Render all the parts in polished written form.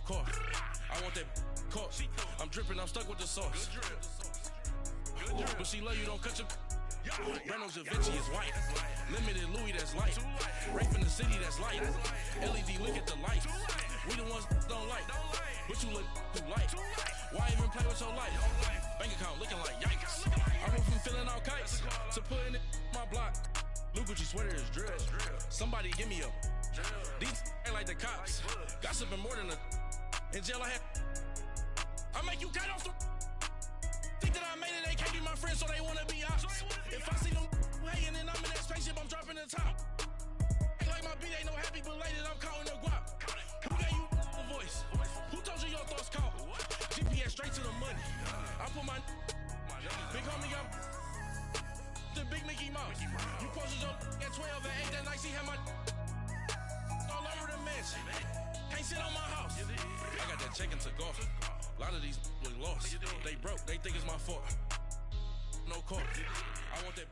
car. I want that car. I'm dripping, I'm stuck with the sauce. But she love you, don't cut your. Reynolds Da Vinci is white. Limited Louis, that's light. Rape in the city, that's light. LED, look at the lights. We the ones don't like. But you look too light. Why even play with your life? Bank account looking like yikes. I went from filling out kites to putting it in my block. Blue Gucci sweater is drill. Somebody give me a. These ain't like the cops. Gossiping more than a. In jail I had. I make you cut off the. Think that I made it, they can't be my friends, so they wanna be ops. If I see them hanging and I'm in that spaceship, I'm dropping the top. Ain't like my beat ain't no happy belated, I'm counting the guap. Who gave you a voice? Who told you your thoughts count? GPS straight to the money. I put my big homie up. The big Mickey Mouse. You posted your at 12 and 8 that night, she had my all over the mansion. Can't sit on my house. I got that check into golf. A lot of these was lost. They broke, they think it's my fault. No call. I want that.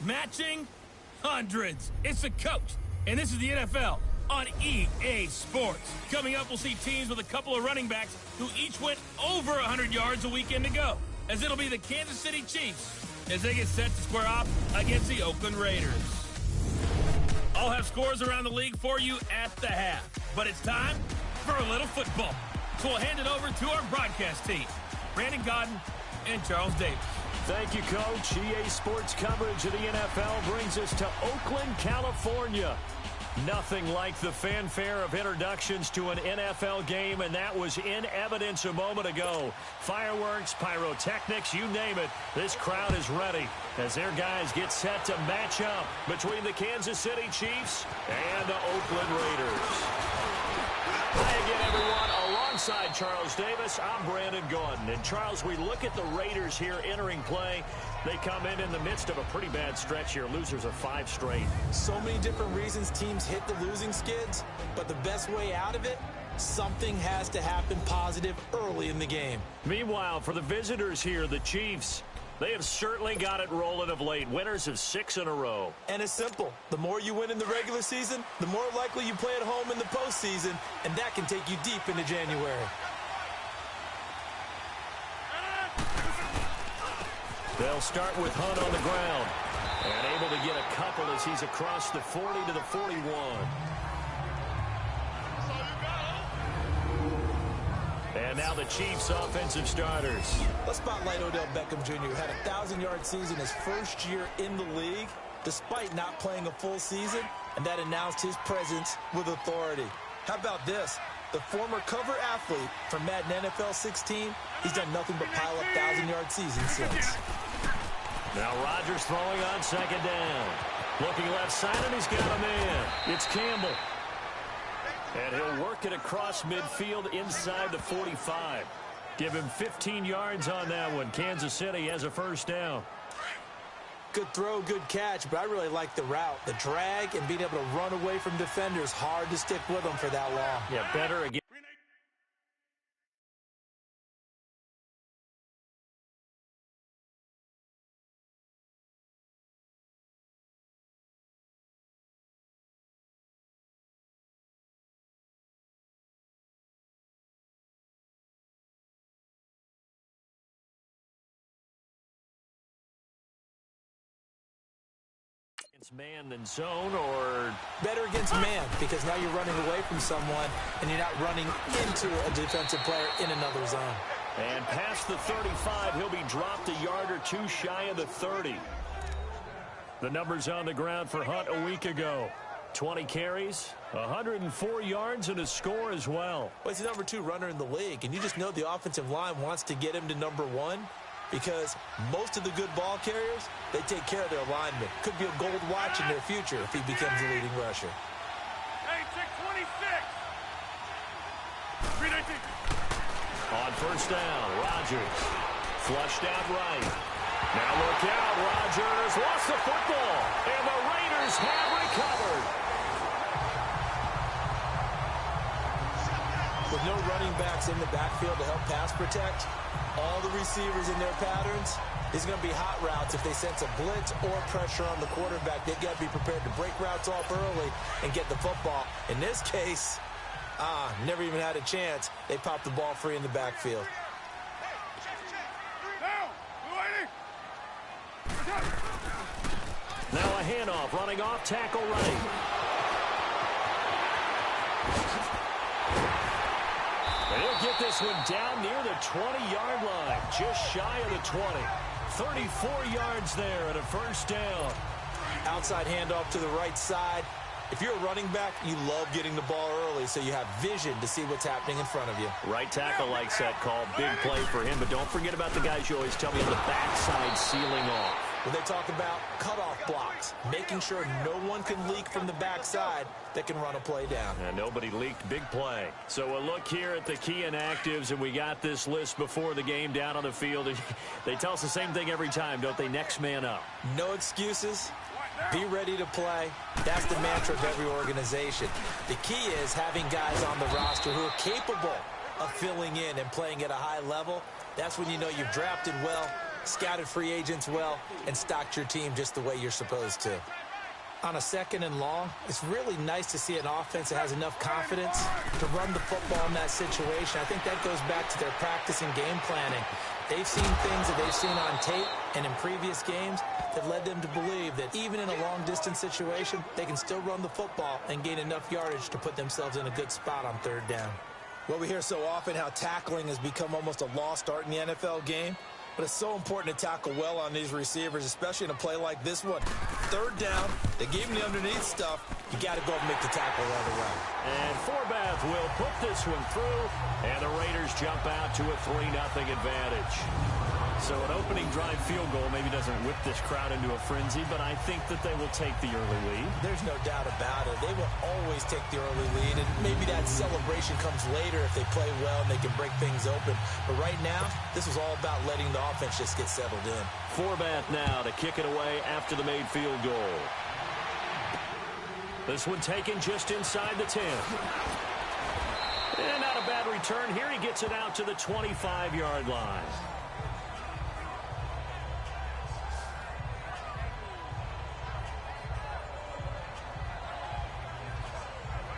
Matching hundreds. It's the coach, and this is the NFL on EA Sports. Coming up, we'll see teams with a couple of running backs who each went over 100 yards a weekend ago, as it'll be the Kansas City Chiefs as they get set to square off against the Oakland Raiders. I'll have scores around the league for you at the half, but it's time for a little football. So we'll hand it over to our broadcast team, Brandon Godden and Charles Davis. Thank you, Coach. EA Sports coverage of the NFL brings us to Oakland, California. Nothing like the fanfare of introductions to an NFL game, and that was in evidence a moment ago. Fireworks, pyrotechnics, you name it. This crowd is ready as their guys get set to match up between the Kansas City Chiefs and the Oakland Raiders. Hi again, everyone. Alongside Charles Davis, I'm Brandon Gaudin. And, Charles, we look at the Raiders here entering play. They come in the midst of a pretty bad stretch here. Losers of 5 straight. So many different reasons teams hit the losing skids, but the best way out of it, something has to happen positive early in the game. Meanwhile, for the visitors here, the Chiefs, they have certainly got it rolling of late. Winners of 6 in a row. And it's simple. The more you win in the regular season, the more likely you play at home in the postseason, and that can take you deep into January. They'll start with Hunt on the ground. And able to get a couple as he's across the 40 to the 41. And now the Chiefs' offensive starters. Let's spotlight Odell Beckham Jr., who had a 1,000-yard season his first year in the league, despite not playing a full season, and that announced his presence with authority. How about this? The former cover athlete from Madden NFL 16, he's done nothing but pile up 1,000-yard seasons since. Now Rodgers throwing on second down. Looking left side, and he's got a man. It's Campbell. And he'll work it across midfield inside the 45. Give him 15 yards on that one. Kansas City has a first down. Good throw, good catch, but I really like the route. The drag and being able to run away from defenders, hard to stick with them for that long. Yeah, better again. Man than zone, or better against man, because now you're running away from someone and you're not running into a defensive player in another zone. And past the 35, he'll be dropped a yard or two shy of the 30. The numbers on the ground for Hunt a week ago. 20 carries, 104 yards, and a score as well. Well, he's the number 2 runner in the league, and you just know the offensive line wants to get him to number 1. Because most of the good ball carriers, they take care of their linemen. Could be a gold watch in their future if he becomes the leading rusher. Hey, check 26. 319. On first down, Rodgers. Flushed out right. Now look out, Rodgers lost the football. And the Raiders have recovered. With no running backs in the backfield to help pass protect, all the receivers in their patterns, there's going to be hot routes if they sense a blitz or pressure on the quarterback. They've got to be prepared to break routes off early and get the football. In this case, Never even had a chance. They popped the ball free in the backfield. Now a handoff, running off, tackle right. And he'll get this one down near the 20-yard line, just shy of the 20. 34 yards there at a first down. Outside handoff to the right side. If you're a running back, you love getting the ball early so you have vision to see what's happening in front of you. Right tackle likes that call. Big play for him, but don't forget about the guys you always tell me on the backside sealing off. When they talk about cutoff blocks, making sure no one can leak from the backside that can run a play down. And nobody leaked. Big play. So a look here at the key inactives, and we got this list before the game down on the field. They tell us the same thing every time, don't they? Next man up. No excuses. Be ready to play. That's the mantra of every organization. The key is having guys on the roster who are capable of filling in and playing at a high level. That's when you know you've drafted well, scouted free agents well, and stocked your team just the way you're supposed to. On a 2nd and long, it's really nice to see an offense that has enough confidence to run the football in that situation. I think that goes back to their practice and game planning. They've seen things that they've seen on tape and in previous games that led them to believe that even in a long-distance situation, they can still run the football and gain enough yardage to put themselves in a good spot on 3rd down. Well, we hear so often how tackling has become almost a lost art in the NFL game. But it's so important to tackle well on these receivers, especially in a play like this one. 3rd down, they gave him the underneath stuff. You got to go and make the tackle right away. And Forbath will put this one through, and the Raiders jump out to a 3-0 advantage. So an opening drive field goal maybe doesn't whip this crowd into a frenzy, but I think that they will take the early lead. There's no doubt about it. They will always take the early lead, and maybe that celebration comes later if they play well and they can break things open. But right now, this is all about letting the offense just get settled in. Forbath now to kick it away after the made field goal. This one taken just inside the 10. And not a bad return here. He gets it out to the 25-yard line.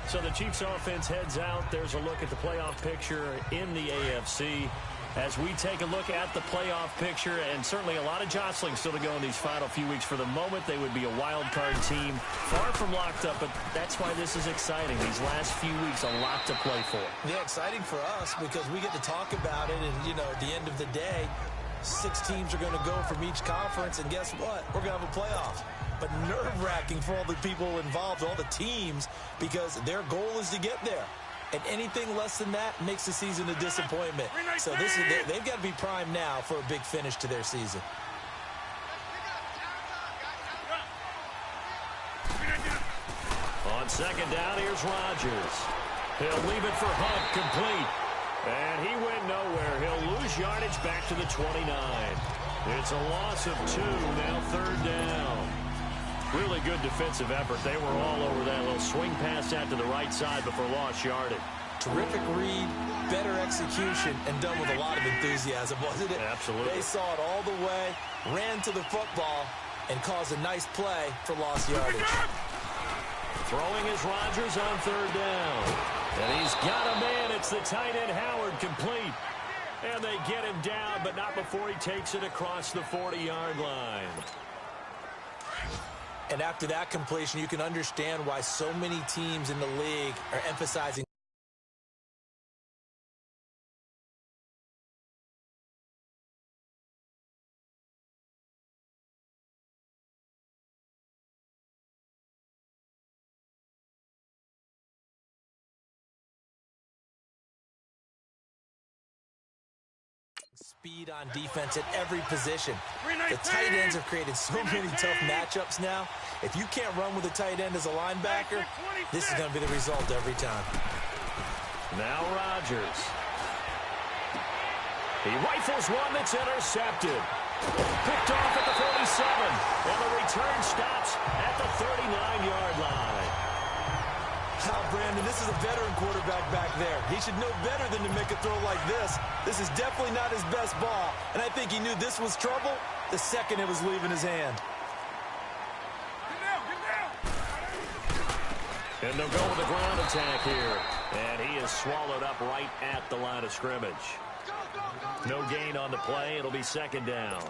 So the Chiefs offense heads out. There's a look at the playoff picture in the AFC. As we take a look at the playoff picture, and certainly a lot of jostling still to go in these final few weeks. For the moment, they would be a wild card team, far from locked up, but that's why this is exciting. These last few weeks, a lot to play for. Yeah, exciting for us because we get to talk about it, and, you know, at the end of the day, 6 teams are going to go from each conference, and guess what? We're going to have a playoff. But nerve-wracking for all the people involved, all the teams, because their goal is to get there. And anything less than that makes the season a disappointment. So they've got to be primed now for a big finish to their season. On 2nd down, here's Rodgers. He'll leave it for Hunt, complete. And he went nowhere. He'll lose yardage back to the 29. It's a loss of 2, now 3rd down. Really good defensive effort. They were all over that little swing pass out to the right side before lost yardage. Terrific read, better execution, and done with a lot of enthusiasm, wasn't it? Absolutely. They saw it all the way, ran to the football, and caused a nice play for lost yardage. Throwing is Rodgers on 3rd down. And he's got a man. It's the tight end Howard, complete. And they get him down, but not before he takes it across the 40-yard line. And after that completion, you can understand why so many teams in the league are emphasizing speed on defense at every position. The tight ends have created so many tough matchups now. If you can't run with a tight end as a linebacker, this is going to be the result every time. Now Rodgers. He rifles one that's intercepted. Picked off at the 47. And the return stops at the 39-yard line. Brandon, this is a veteran quarterback back there. He should know better than to make a throw like this. This is definitely not his best ball, and I think he knew this was trouble the second it was leaving his hand. And they'll go with the ground attack here. And he is swallowed up right at the line of scrimmage. No gain on the play. It'll be second down.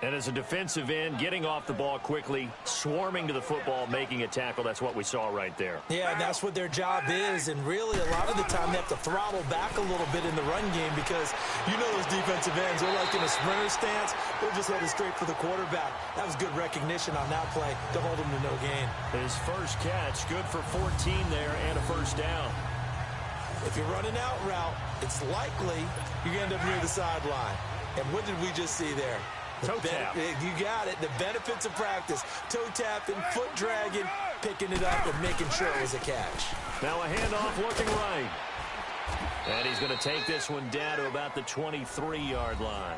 And as a defensive end, getting off the ball quickly, swarming to the football, making a tackle, that's what we saw right there. Yeah, and that's what their job is. And really, a lot of the time, they have to throttle back a little bit in the run game because you know those defensive ends, they're like in a sprinter stance. They're just headed straight for the quarterback. That was good recognition on that play to hold him to no gain. His first catch, good for 14 there and a first down. If you're running out route, it's likely you're going to end up near the sideline. And what did we just see there? Toe tap. You got it. The benefits of practice. Toe tapping, foot dragging, picking it up, and making sure it was a catch. Now a handoff looking right. And he's going to take this one down to about the 23-yard line.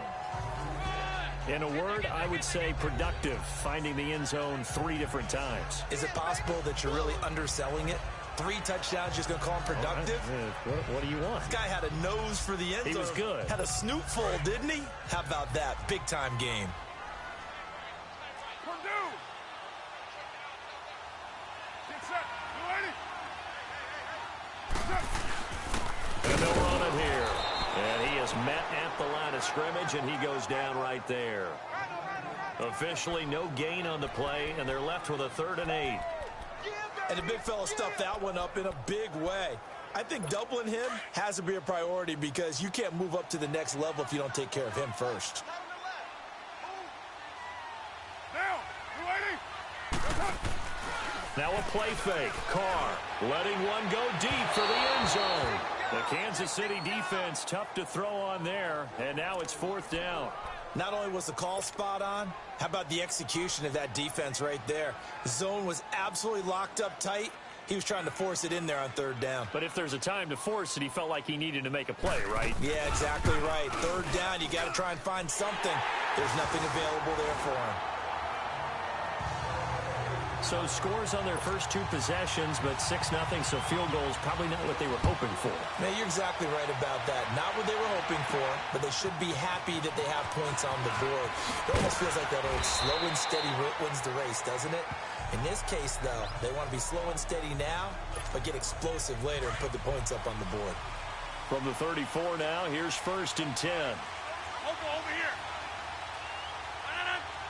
In a word, I would say productive, finding the end zone 3 different times. Is it possible that you're really underselling it? 3 touchdowns, just going to call him productive? What do you want? This guy had a nose for the end zone. He was good. Had a snoot full, didn't he? How about that? Big-time game. And they'll run it here. And he is met at the line of scrimmage, and he goes down right there. Officially, no gain on the play, and they're left with a 3rd and 8. And the big fella stuffed that one up in a big way. I think doubling him has to be a priority because you can't move up to the next level if you don't take care of him first. Now a play fake. Carr letting one go deep for the end zone. The Kansas City defense tough to throw on there, and now it's 4th down. Not only was the call spot on, how about the execution of that defense right there? The zone was absolutely locked up tight. He was trying to force it in there on 3rd down. But if there's a time to force it, he felt like he needed to make a play, right? Yeah, exactly right. 3rd down, you got to try and find something. There's nothing available there for him. So scores on their first 2 possessions, but 6-0, so field goals probably not what they were hoping for. Man, you're exactly right about that. Not what they were hoping for, but they should be happy that they have points on the board. It almost feels like that old slow and steady wins the race, doesn't it? In this case, though, they want to be slow and steady now, but get explosive later and put the points up on the board. From the 34 now, here's 1st and 10. Over here.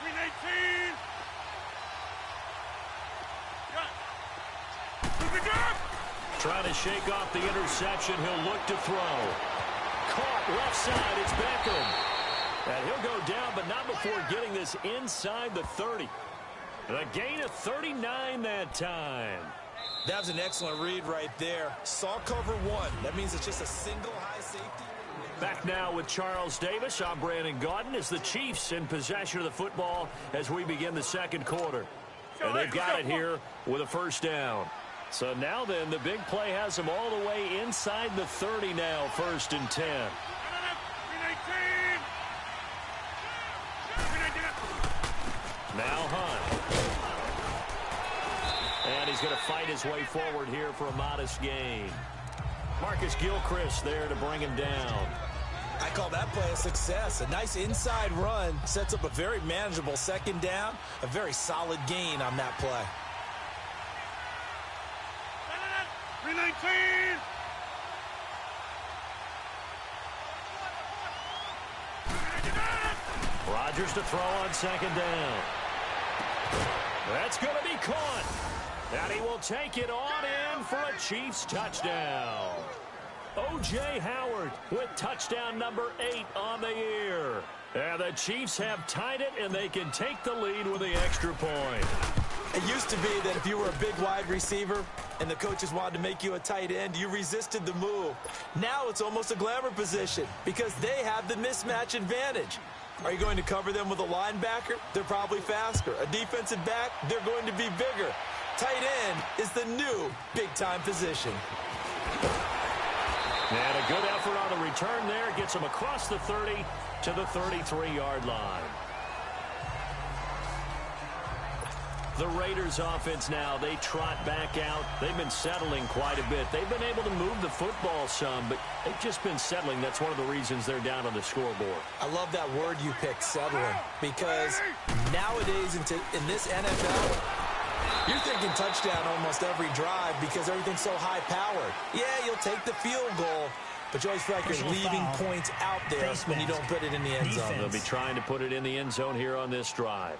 318. Trying to shake off the interception. He'll look to throw. Caught left side. It's Beckham. And he'll go down, but not before getting this inside the 30. And a gain of 39 that time. That was an excellent read right there. Saw cover 1. That means it's just a single high safety. Back now with Charles Davis. I'm Brandon Gaudin as the Chiefs in possession of the football as we begin the 2nd quarter. And they've got it here with a 1st down. So now then, the big play has them all the way inside the 30 now, 1st and 10. Now Hunt. And he's going to fight his way forward here for a modest gain. Marcus Gilchrist there to bring him down. I call that play a success. A nice inside run sets up a very manageable 2nd down. A very solid gain on that play. 319. Rodgers to throw on 2nd down. That's going to be caught. And he will take it on in for a Chiefs touchdown. O.J. Howard with touchdown number 8 on the year. And the Chiefs have tied it, and they can take the lead with the extra point. It used to be that if you were a big wide receiver and the coaches wanted to make you a tight end, you resisted the move. Now it's almost a glamour position because they have the mismatch advantage. Are you going to cover them with a linebacker? They're probably faster. A defensive back? They're going to be bigger. Tight end is the new big-time position. And a good effort on the return there. Gets him across the 30 to the 33-yard line. The Raiders offense now, they trot back out. They've been settling quite a bit. They've been able to move the football some, but they've just been settling. That's one of the reasons they're down on the scoreboard. I love that word you picked, settling, because nowadays in this NFL, You're thinking touchdown almost every drive because everything's so high-powered. Yeah, you'll take the field goal, but you always feel like you're leaving points out there when you don't put it in the end zone. They'll be trying to put it in the end zone here on this drive.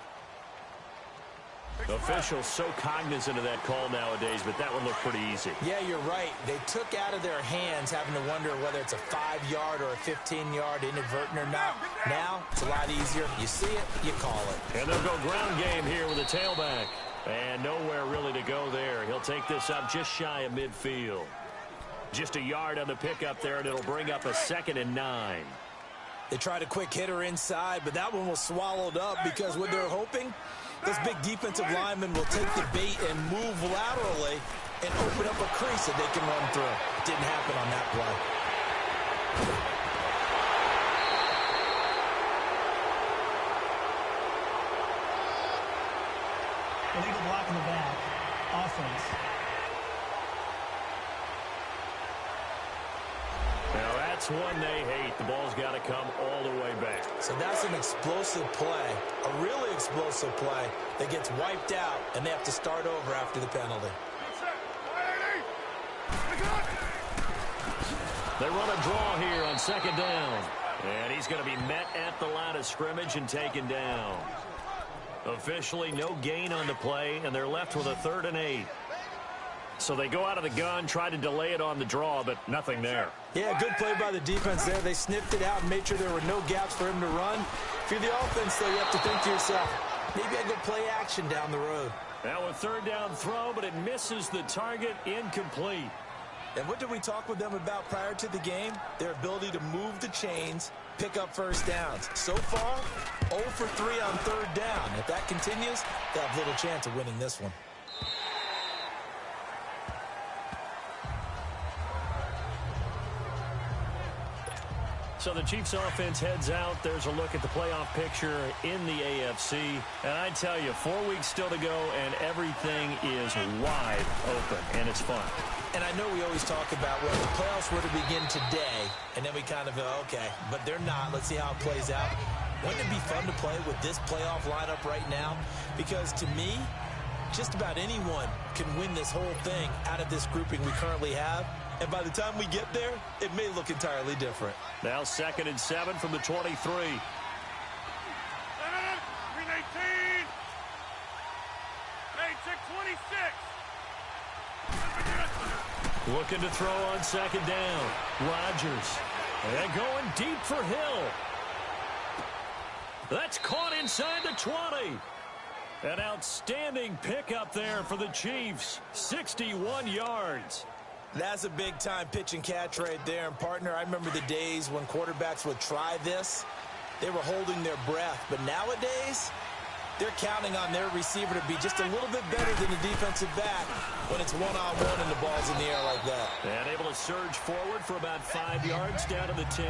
Officials so cognizant of that call nowadays, but that one looked pretty easy. Yeah, you're right. They took out of their hands having to wonder whether it's a 5-yard or a 15-yard inadvertent or not. Now, it's a lot easier. You see it, you call it. And they'll go ground game here with a tailback. And nowhere really to go there. He'll take this up just shy of midfield. Just a yard on the pickup there, and it'll bring up a 2nd and 9. They tried a quick hitter inside, but that one was swallowed up because what they're hoping, this big defensive lineman will take the bait and move laterally and open up a crease that they can run through. It didn't happen on that play. Illegal block in the back. Offense. Now that's one they hate. The ball's got to come all the way back. So that's an explosive play, a really explosive play that gets wiped out, and they have to start over after the penalty. They run a draw here on 2nd down. And he's going to be met at the line of scrimmage and taken down. Officially no gain on the play, and they're left with a 3rd and 8. So they go out of the gun, try to delay it on the draw, but nothing there. Yeah, good play by the defense there. They sniffed it out and made sure there were no gaps for him to run. If you're the offense, though, you have to think to yourself, maybe I go play action down the road. Now a 3rd down throw, but it misses the target, incomplete. And what did we talk with them about prior to the game? Their ability to move the chains, pick up 1st downs. So far, 0 for 3 on 3rd down. If that continues, they'll have little chance of winning this one. So the Chiefs offense heads out. There's a look at the playoff picture in the AFC. And I tell you, 4 weeks still to go, and everything is wide open, and it's fun. And I know we always talk about, well, the playoffs were to begin today, and then we kind of go, okay, but they're not. Let's see how it plays out. Wouldn't it be fun to play with this playoff lineup right now? Because to me, just about anyone can win this whole thing out of this grouping we currently have. And by the time we get there, it may look entirely different. Now 2nd and 7 from the 23. 3-18. Hey, check 26. Looking to throw on 2nd down. Rodgers. And going deep for Hill. That's caught inside the 20. An outstanding pickup there for the Chiefs. 61 yards. That's a big-time pitch and catch right there. And, partner, I remember the days when quarterbacks would try this. They were holding their breath. But nowadays, they're counting on their receiver to be just a little bit better than the defensive back when it's one-on-one and the ball's in the air like that. And able to surge forward for about 5 yards down to the 10.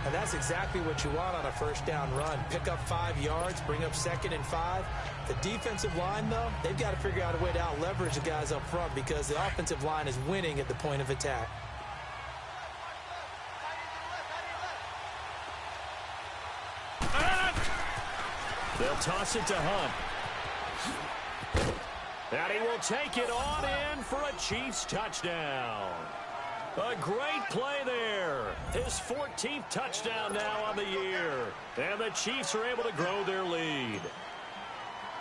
And that's exactly what you want on a 1st down run. Pick up 5 yards, bring up 2nd and 5. The defensive line, though, they've got to figure out a way to out-leverage the guys up front because the offensive line is winning at the point of attack. They'll toss it to Hunt. And he will take it on in for a Chiefs touchdown. A great play there. His 14th touchdown now on the year. And the Chiefs are able to grow their lead.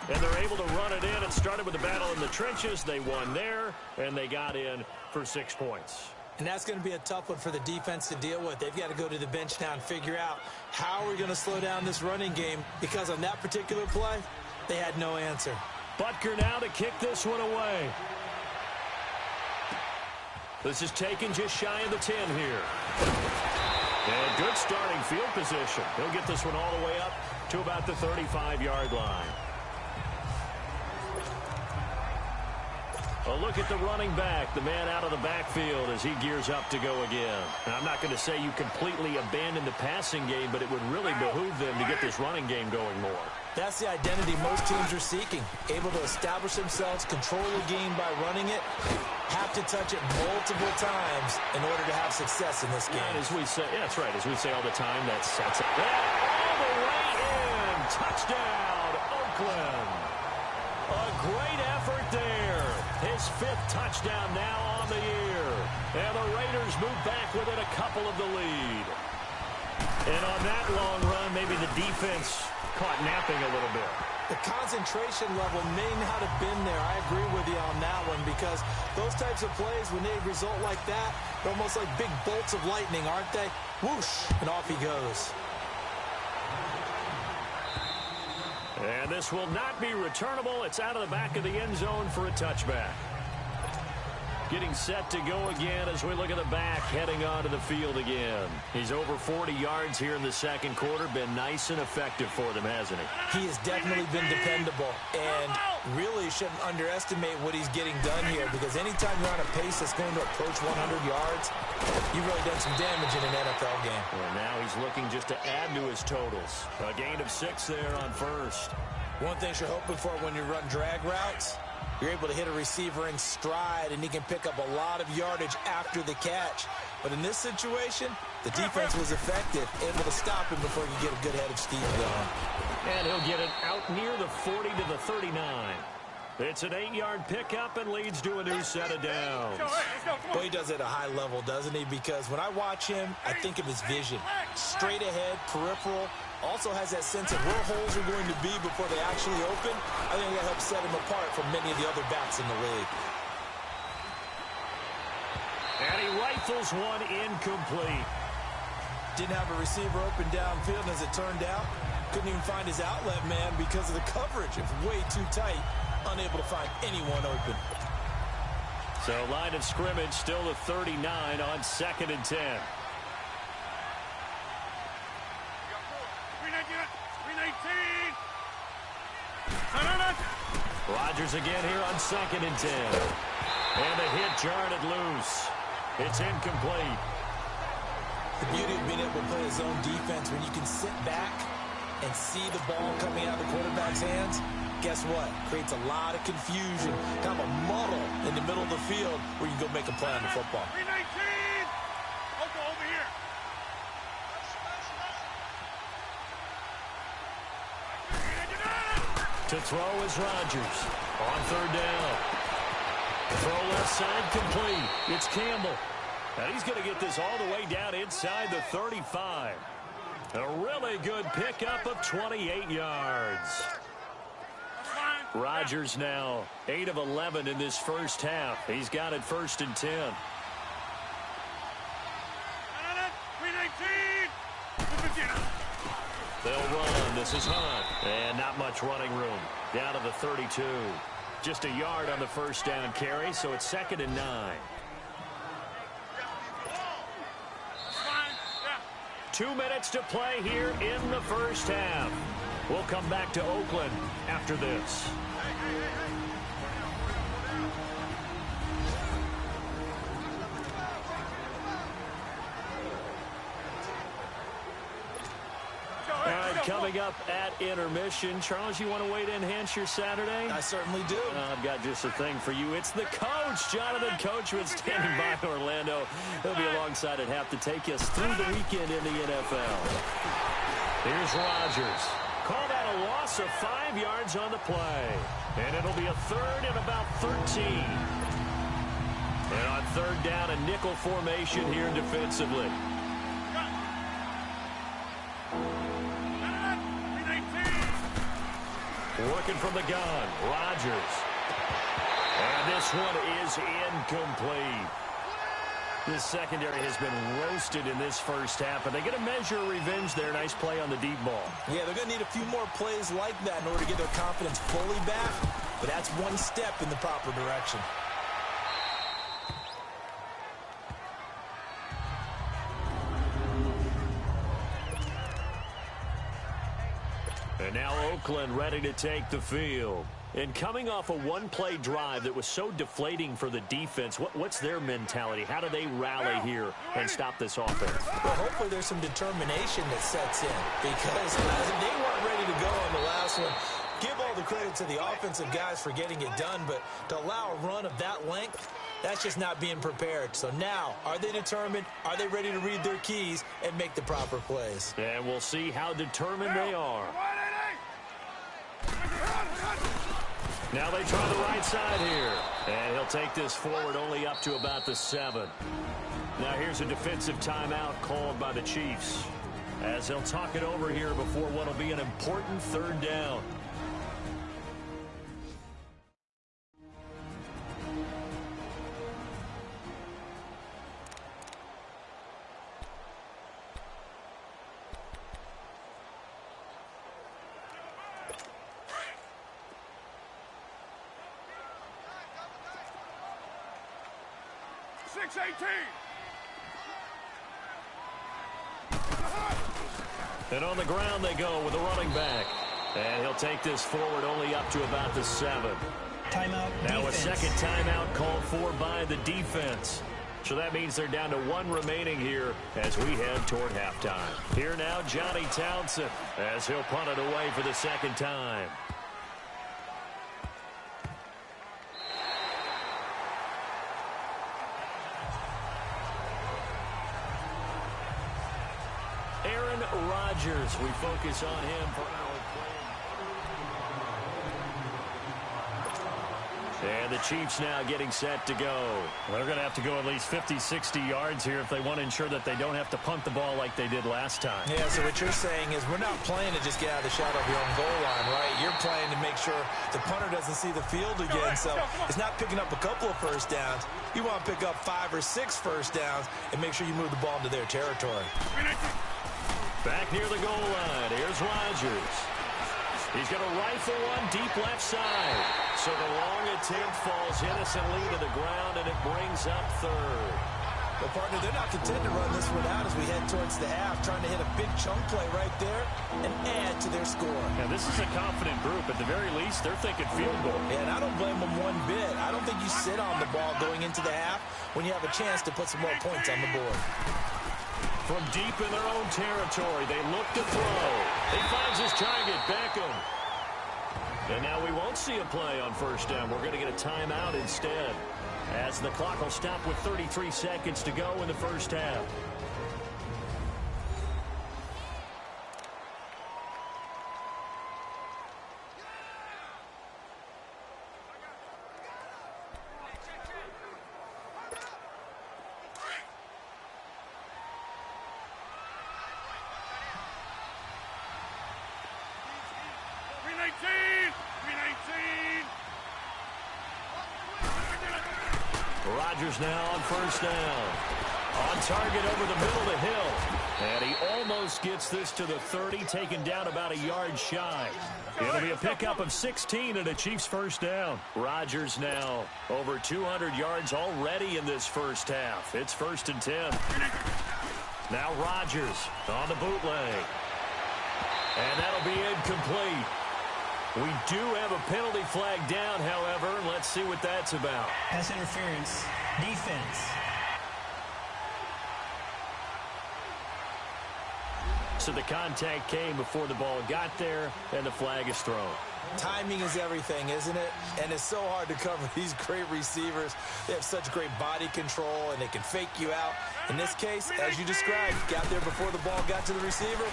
And they're able to run it in. It started with the battle in the trenches. They won there, and they got in for 6 points. And that's going to be a tough one for the defense to deal with. They've got to go to the bench now and figure out how we're going to slow down this running game because on that particular play, they had no answer. Butker now to kick this one away. This is taken just shy of the 10 here. And good starting field position. He'll get this one all the way up to about the 35-yard line. A look at the running back, the man out of the backfield as he gears up to go again. Now, I'm not going to say you completely abandon the passing game, but it would really behoove them to get this running game going more. That's the identity most teams are seeking. Able to establish themselves, control the game by running it, have to touch it multiple times in order to have success in this game. And as we say, yeah, that's right. As we say all the time, that's it. All the way in. Touchdown, Oakland. A great effort there. His 5th touchdown now on the year. And the Raiders move back within a couple of the lead. And on that long run, maybe the defense caught napping a little bit. The concentration level may not have been there. I agree with you on that one, because those types of plays, when they result like that, they're almost like big bolts of lightning, aren't they? Whoosh, and off he goes. And this will not be returnable. It's out of the back of the end zone for a touchback. Getting set to go again as we look at the back, heading onto the field again. He's over 40 yards here in the second quarter. Been nice and effective for them, hasn't he? He has definitely been dependable, and really shouldn't underestimate what he's getting done here, because anytime you're on a pace that's going to approach 100 yards, you've really done some damage in an NFL game. Well, now he's looking just to add to his totals. A gain of 6 there on first. One thing you're hoping for when you run drag routes, you're able to hit a receiver in stride, and he can pick up a lot of yardage after the catch. But in this situation, the defense was effective, able to stop him before he could get a good head of steam going. And he'll get it out near the 40 to the 39. It's an 8-yard pickup and leads to a new set of downs. Well, he does it at a high level, doesn't he? Because when I watch him, I think of his vision. Straight ahead, peripheral. Also has that sense of where holes are going to be before they actually open. I think that helps set him apart from many of the other backs in the league. And he rifles one incomplete. Didn't have a receiver open downfield, and as it turned out, couldn't even find his outlet man because of the coverage. It was way too tight, unable to find anyone open. So line of scrimmage still the 39 on 2nd and 10. Rodgers again here on 2nd and 10. And the hit jarred it loose. It's incomplete. The beauty of being able to play his own defense, when you can sit back and see the ball coming out of the quarterback's hands, guess what? Creates a lot of confusion, kind of a muddle in the middle of the field where you go make a play on the football. 319! Over here. To throw is Rodgers on 3rd down. Throw left side complete. It's Campbell. And he's going to get this all the way down inside the 35. A really good pickup of 28 yards. Rodgers now 8 of 11 in this first half. He's got it 1st and 10. 319! They'll run. This is Hunt. And not much running room. Down to the 32. Just a yard on the first down carry, so it's 2nd and 9. 2 minutes to play here in the first half. We'll come back to Oakland after this. All right, coming up at intermission. Charles, you want to wait to enhance your Saturday? I certainly do. I've got just a thing for you. It's the coach, Jonathan Coachman, standing by Orlando. He'll be alongside at half to take us through the weekend in the NFL. Here's Rodgers. Call that a loss of 5 yards on the play. And it'll be a 3rd and about 13. And on 3rd down, a nickel formation here defensively. Working from the gun, Rodgers. And this one is incomplete. This secondary has been roasted in this first half, but they get a measure of revenge there. Nice play on the deep ball. Yeah, they're going to need a few more plays like that in order to get their confidence fully back, but that's one step in the proper direction. And now Oakland ready to take the field. And coming off a one-play drive that was so deflating for the defense, what's their mentality? How do they rally here and stop this offense? Well, hopefully there's some determination that sets in, because they weren't ready to go on the last one. Give all the credit to the offensive guys for getting it done, but to allow a run of that length, that's just not being prepared. So now, are they determined? Are they ready to read their keys and make the proper plays? And we'll see how determined they are. Now they try the right side here. And he'll take this forward only up to about the 7. Now here's a defensive timeout called by the Chiefs, as they'll talk it over here before what will be an important 3rd down. And on the ground they go with a running back. And he'll take this forward only up to about the 7. Timeout. Now defense. a second timeout called for by the defense. So that means they're down to 1 remaining here as we head toward halftime. Here now, Johnny Townsend, as he'll punt it away for the 2nd time. Aaron Rodgers, we focus on him for our play. And the Chiefs now getting set to go. They're going to have to go at least 50, 60 yards here if they want to ensure that they don't have to punt the ball like they did last time. Yeah, so what you're saying is we're not playing to just get out of the shadow of your own goal line, right? You're playing to make sure the punter doesn't see the field again. So it's not picking up a couple of first downs. You want to pick up 5 or 6 first downs and make sure you move the ball into their territory. Back near the goal line, here's Rodgers. He's going to rifle one deep left side. So the long attempt falls innocently to the ground, and it brings up 3rd. Well, partner, they're not content to run this one out as we head towards the half, trying to hit a big chunk play right there and add to their score. Now, this is a confident group. At the very least, they're thinking field goal. Yeah, and I don't blame them one bit. I don't think you sit on the ball going into the half when you have a chance to put some more points on the board. From deep in their own territory, they look to throw. He finds his target, Beckham. And now we won't see a play on first down. We're going to get a timeout instead, as the clock will stop with 33 seconds to go in the first half. Rodgers now on first down. On target over the middle to Hill. And he almost gets this to the 30, taken down about a yard shy. It'll be a pickup of 16 and a Chiefs first down. Rodgers now over 200 yards already in this first half. It's 1st and 10. Now Rodgers on the bootleg. And that'll be incomplete. We do have a penalty flag down, however. Let's see what that's about. Pass interference. Defense. So the contact came before the ball got there, and the flag is thrown. Timing is everything, isn't it? And it's so hard to cover these great receivers. They have such great body control, and they can fake you out. In this case, as you described, got there before the ball got to the receiver.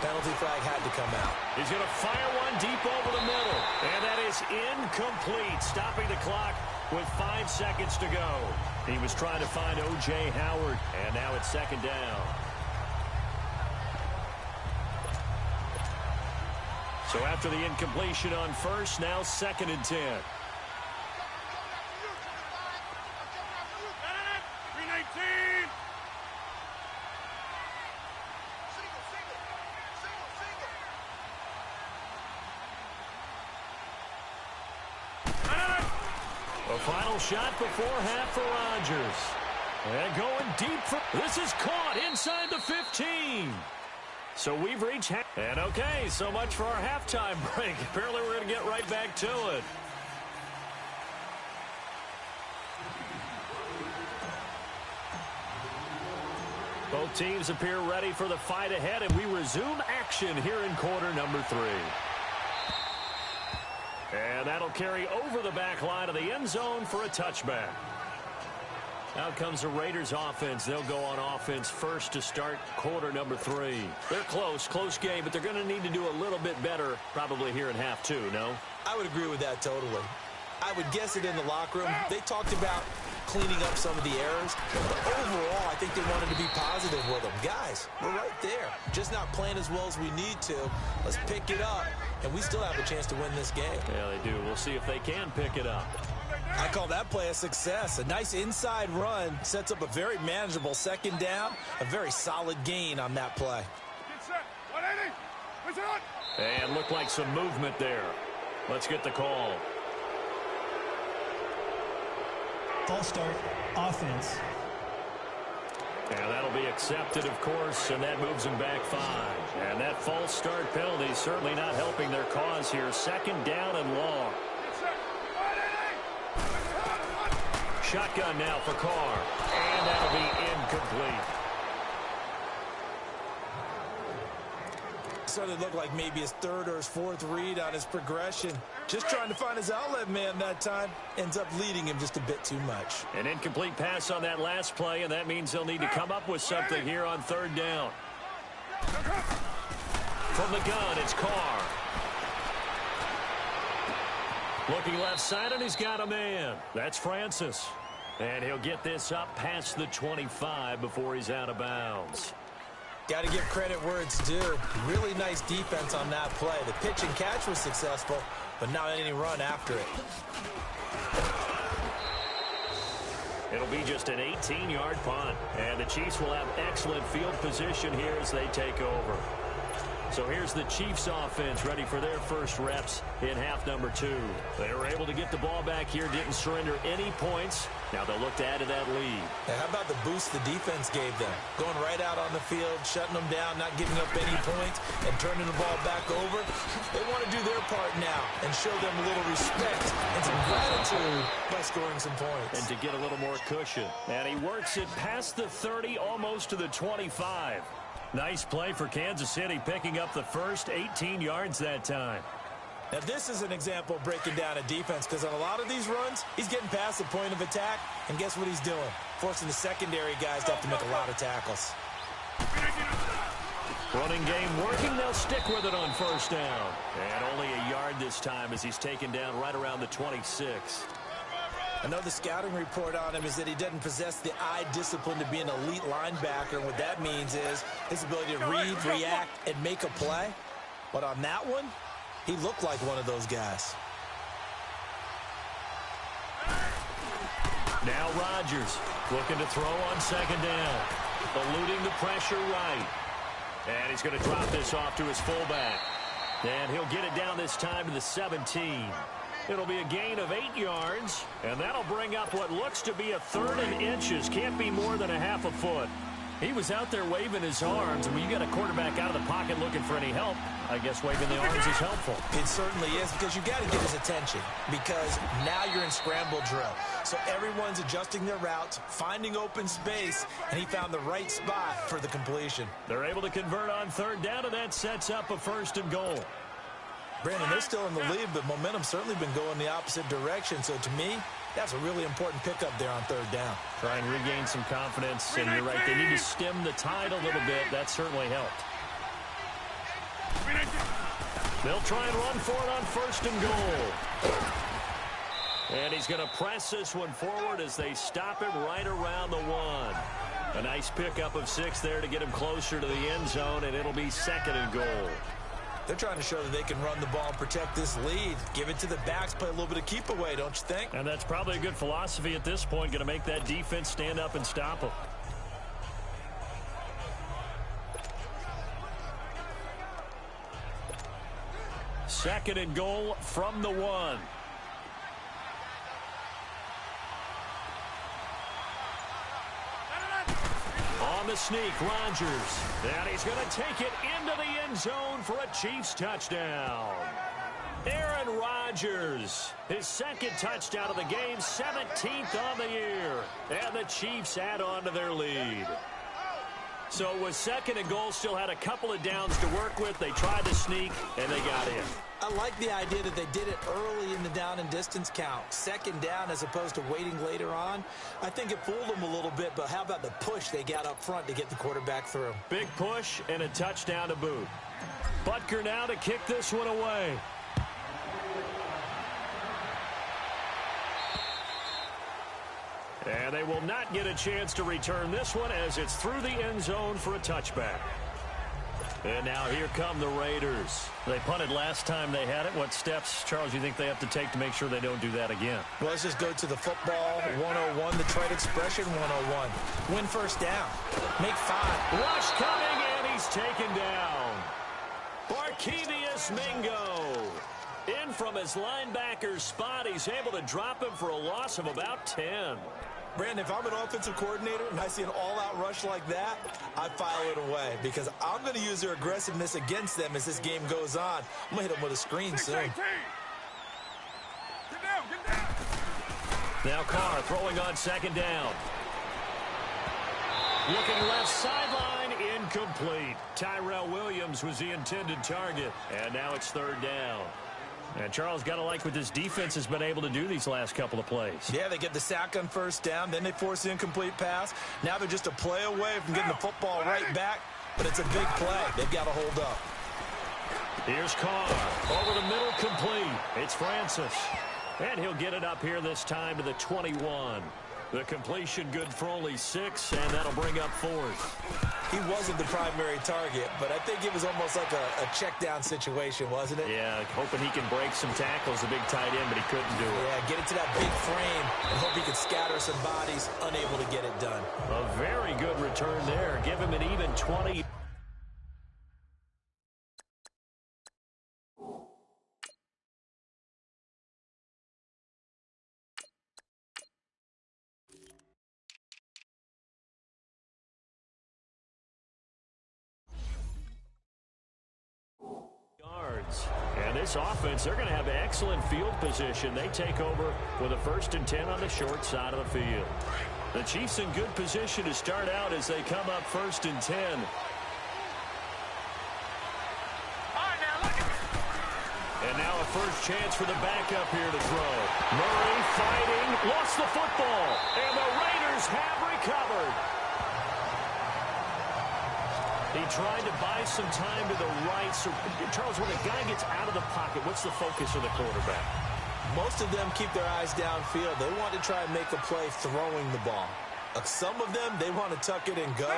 Penalty flag had to come out. He's going to fire one deep over the middle. And that is incomplete, stopping the clock with 5 seconds to go. He was trying to find O.J. Howard, and now it's 2nd down. So after the incompletion on first, now 2nd and 10. A final shot before half for Rodgers. And going deep for... This is caught inside the 15. So we've reached half. And okay, so much for our halftime break. Apparently we're going to get right back to it. Both teams appear ready for the fight ahead, and we resume action here in quarter number 3. And that'll carry over the back line of the end zone for a touchback. Out comes the Raiders offense. They'll go on offense first to start quarter number 3. They're close game, but they're going to need to do a little bit better probably here in half 2, no? I would agree with that totally. I would guess it in the locker room. They talked about cleaning up some of the errors. But overall, I think they wanted to be positive with them. Guys, we're right there. Just not playing as well as we need to. Let's pick it up, and we still have a chance to win this game. Yeah, they do. We'll see if they can pick it up. I call that play a success. A nice inside run sets up a very manageable second down. A very solid gain on that play. Get set. 180. Push it on. And looked like some movement there. Let's get the call. False start, offense. And that'll be accepted, of course, and that moves them back 5. And that false start penalty is certainly not helping their cause here. Second down and long. Get set. 180. Shotgun now for Carr. And that'll be incomplete. Started to look like maybe his third or his fourth read on his progression. Just trying to find his outlet man that time. Ends up leading him just a bit too much. An incomplete pass on that last play, and that means they'll need to come up with something here on third down. From the gun, it's Carr. Looking left side, and he's got a man. That's Francis. And he'll get this up past the 25 before he's out of bounds. Got to give credit where it's due. Really nice defense on that play. The pitch and catch was successful, but not any run after it. It'll be just an 18-yard punt, and the Chiefs will have excellent field position here as they take over. So here's the Chiefs offense ready for their first reps in half number 2. They were able to get the ball back here, didn't surrender any points. Now they'll look to add to that lead. Now, how about the boost the defense gave them? Going right out on the field, shutting them down, not giving up any points, and turning the ball back over. They want to do their part now and show them a little respect and some gratitude by scoring some points. And to get a little more cushion. And he works it past the 30, almost to the 25. Nice play for Kansas City, picking up the first 18 yards that time. Now, this is an example of breaking down a defense, because on a lot of these runs, he's getting past the point of attack, and guess what he's doing? Forcing the secondary guys to have to make a lot of tackles. Running game working. They'll stick with it on first down. And only a yard this time as he's taken down right around the 26. I know the scouting report on him is that he doesn't possess the eye discipline to be an elite linebacker. What that means is his ability to read, react, and make a play. But on that one, he looked like one of those guys. Now Rodgers looking to throw on second down. Eluding the pressure right. And he's going to drop this off to his fullback. And he'll get it down this time to the 17. It'll be a gain of 8 yards, and that'll bring up what looks to be a 3rd and inches. Can't be more than a half a foot. He was out there waving his arms, and when you got a quarterback out of the pocket looking for any help, I guess waving the arms is helpful. It certainly is, because you got to get his attention, because now you're in scramble drill. So everyone's adjusting their routes, finding open space, and he found the right spot for the completion. They're able to convert on third down, and that sets up a 1st and goal. Brandon, they're still in the lead, but momentum's certainly been going the opposite direction. So to me, that's a really important pickup there on third down. Try and regain some confidence, and you're right, they need to stem the tide a little bit. That certainly helped. They'll try and run for it on 1st and goal. And he's going to press this one forward as they stop him right around the 1. A nice pickup of 6 there to get him closer to the end zone, and it'll be 2nd and goal. They're trying to show that they can run the ball and protect this lead. Give it to the backs, play a little bit of keep away, don't you think? And that's probably a good philosophy at this point, going to make that defense stand up and stop them. Second and goal from the 1. On the sneak, Rodgers. And he's going to take it into the end zone for a Chiefs touchdown. Aaron Rodgers, his 2nd touchdown of the game, 17th on the year. And the Chiefs add on to their lead. So it was 2nd and goal, still had a couple of downs to work with. They tried to sneak, and they got in. I like the idea that they did it early in the down and distance count. 2nd down as opposed to waiting later on. I think it fooled them a little bit, but how about the push they got up front to get the quarterback through? Big push and a touchdown to boot. Butker now to kick this one away. And they will not get a chance to return this one as it's through the end zone for a touchback. And now here come the Raiders. They punted last time they had it. What steps, Charles, you think they have to take to make sure they don't do that again? Well, let's just go to the football 101, the trade expression 101. Win first down. Make 5. Rush coming, and he's taken down. Barkevius Mingo. In from his linebacker spot, he's able to drop him for a loss of about 10. Brandon, if I'm an offensive coordinator and I see an all-out rush like that, I file it away because I'm going to use their aggressiveness against them as this game goes on. I'm going to hit them with a screen soon. Get down, get down. Now Carr throwing on second down. Looking left sideline, incomplete. Tyrell Williams was the intended target, and now it's third down. And Charles, got to like what this defense has been able to do these last couple of plays. Yeah, they get the sack on first down, then they force the incomplete pass. Now they're just a play away from getting the football right back, but it's a big play. They've got to hold up. Here's Carr. Over the middle, complete. It's Francis. And he'll get it up here this time to the 21. The completion good for only 6, and that'll bring up 4th. He wasn't the primary target, but I think it was almost like a check down situation, wasn't it? Yeah, hoping he can break some tackles, a big tight end, but he couldn't do it. Yeah, get it to that big frame and hope he can scatter some bodies, unable to get it done. A very good return there. Give him an even 20. And this offense, they're going to have excellent field position. They take over with a 1st and 10 on the short side of the field. The Chiefs in good position to start out as they come up 1st and 10. And now a first chance for the backup here to throw. Murray fighting, lost the football, and the Raiders have recovered. He tried to buy some time to the right. So, Charles, when a guy gets out of the pocket, what's the focus of the quarterback? Most of them keep their eyes downfield. They want to try and make a play throwing the ball. Some of them, they want to tuck it and go.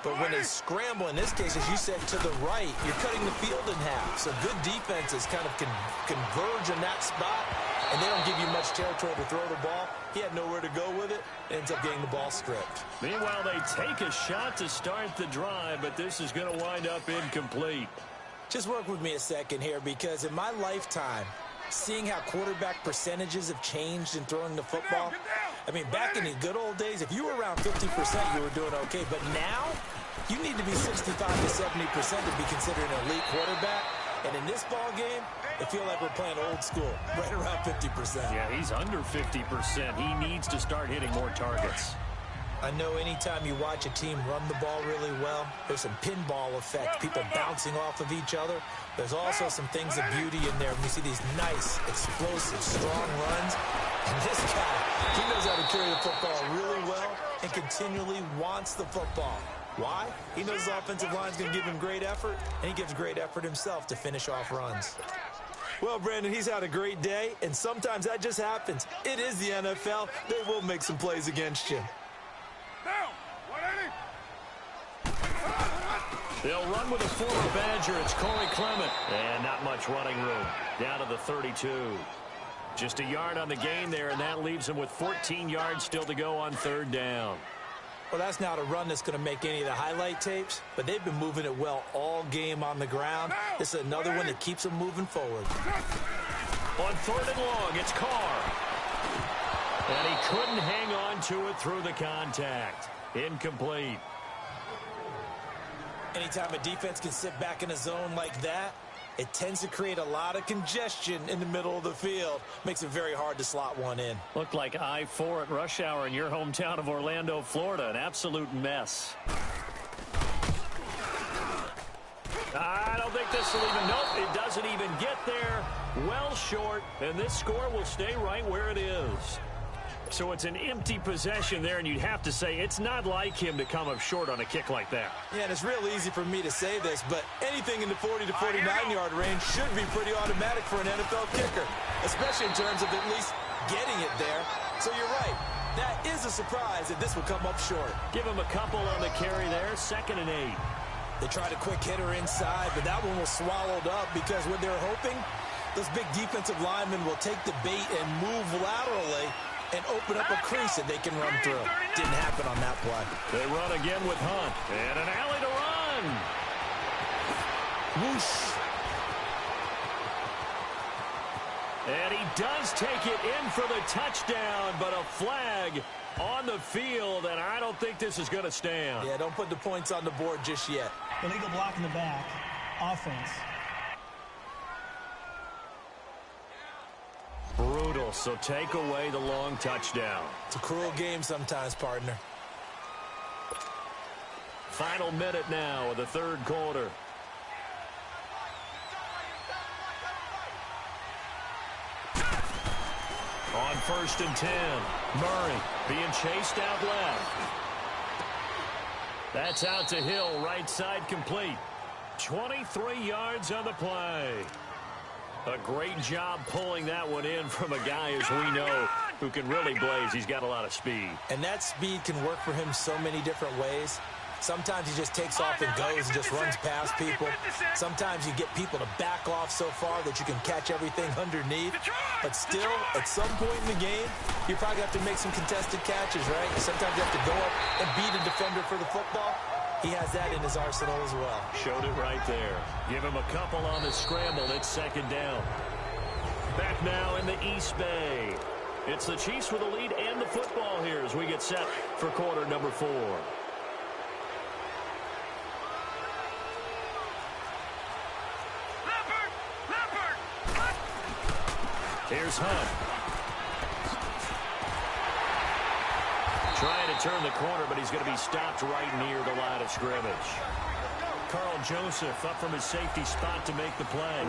But when they scramble, in this case, as you said, to the right, you're cutting the field in half. So good defenses kind of converge in that spot, and they don't give you much territory to throw the ball. He had nowhere to go with it. Ends up getting the ball stripped. Meanwhile, they take a shot to start the drive, but this is going to wind up incomplete. Just work with me a second here, because in my lifetime, seeing how quarterback percentages have changed in throwing the football, I mean, back in the good old days, if you were around 50%, you were doing okay. But now, you need to be 65 to 70% to be considered an elite quarterback. And in this ball game, I feel like we're playing old school, right around 50%. Yeah, he's under 50%. He needs to start hitting more targets. I know anytime you watch a team run the ball really well, there's some pinball effect, people bouncing off of each other. There's also some things of beauty in there when you see these nice, explosive, strong runs. And this guy, he knows how to carry the football really well and continually wants the football. Why? He knows the offensive line's going to give him great effort, and he gives great effort himself to finish off runs. Well, Brandon, he's had a great day, and sometimes that just happens. It is the NFL. They will make some plays against you. Down, 180. They'll run with a former Badger. It's Corey Clement. And not much running room. Down to the 32. Just a yard on the gain there, and that leaves him with 14 yards still to go on 3rd down. Well, that's not a run that's going to make any of the highlight tapes, but they've been moving it well all game on the ground. This is another one that keeps them moving forward. On 3rd and long, it's Carr. And he couldn't hang on to it through the contact. Incomplete. Anytime a defense can sit back in a zone like that, it tends to create a lot of congestion in the middle of the field. Makes it very hard to slot one in. Looked like I-4 at rush hour in your hometown of Orlando, Florida. An absolute mess. I don't think this will even, nope, it doesn't even get there. Well short, and this score will stay right where it is. So it's an empty possession there, and you'd have to say it's not like him to come up short on a kick like that. Yeah, and it's real easy for me to say this, but anything in the 40 to 49-yard range should be pretty automatic for an NFL kicker, especially in terms of at least getting it there. So you're right. that is a surprise that this will come up short. Give him a couple on the carry there, 2nd and 8. They tried a quick hitter inside, but that one was swallowed up because what they're hoping, those big defensive linemen will take the bait and move laterally and open up a crease that they can run through. Didn't happen on that play. They run again with Hunt. And an alley to run. Whoosh. And he does take it in for the touchdown, but a flag on the field, and I don't think this is going to stand. Yeah, don't put the points on the board just yet. Illegal block in the back. Offense. Brutal, so take away the long touchdown. It's a cruel game sometimes, partner. Final minute now of the 3rd quarter. On 1st and 10, Murray being chased out left. That's out to Hill, right side complete. 23 yards on the play. A great job pulling that one in from a guy, as we know, who can really blaze. He's got a lot of speed. And that speed can work for him so many different ways. Sometimes he just takes off and goes and just runs past people. Sometimes you get people to back off so far that you can catch everything underneath. But still, at some point in the game, you probably have to make some contested catches, right? Sometimes you have to go up and beat a defender for the football. He has that in his arsenal as well. Showed it right there. Give him a couple on the scramble. It's 2nd down. Back now in the East Bay. It's the Chiefs with the lead and the football here as we get set for quarter number 4. Here's Hunt. Trying to turn the corner, but he's going to be stopped right near the line of scrimmage. Carl Joseph up from his safety spot to make the play.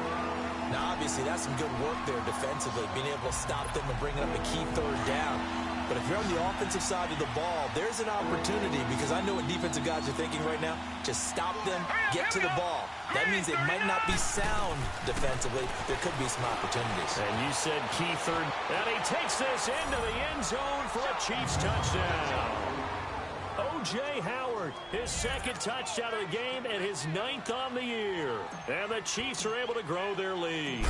Now, obviously, that's some good work there defensively, being able to stop them and bringing up a key 3rd down. But if you're on the offensive side of the ball, there's an opportunity, because I know what defensive guys are thinking right now. Just stop them, get to the ball. That means it might not be sound defensively. There could be some opportunities. And you said key 3rd. And he takes this into the end zone for a Chiefs touchdown. O.J. Howard, his 2nd touchdown of the game and his 9th on the year. And the Chiefs are able to grow their lead.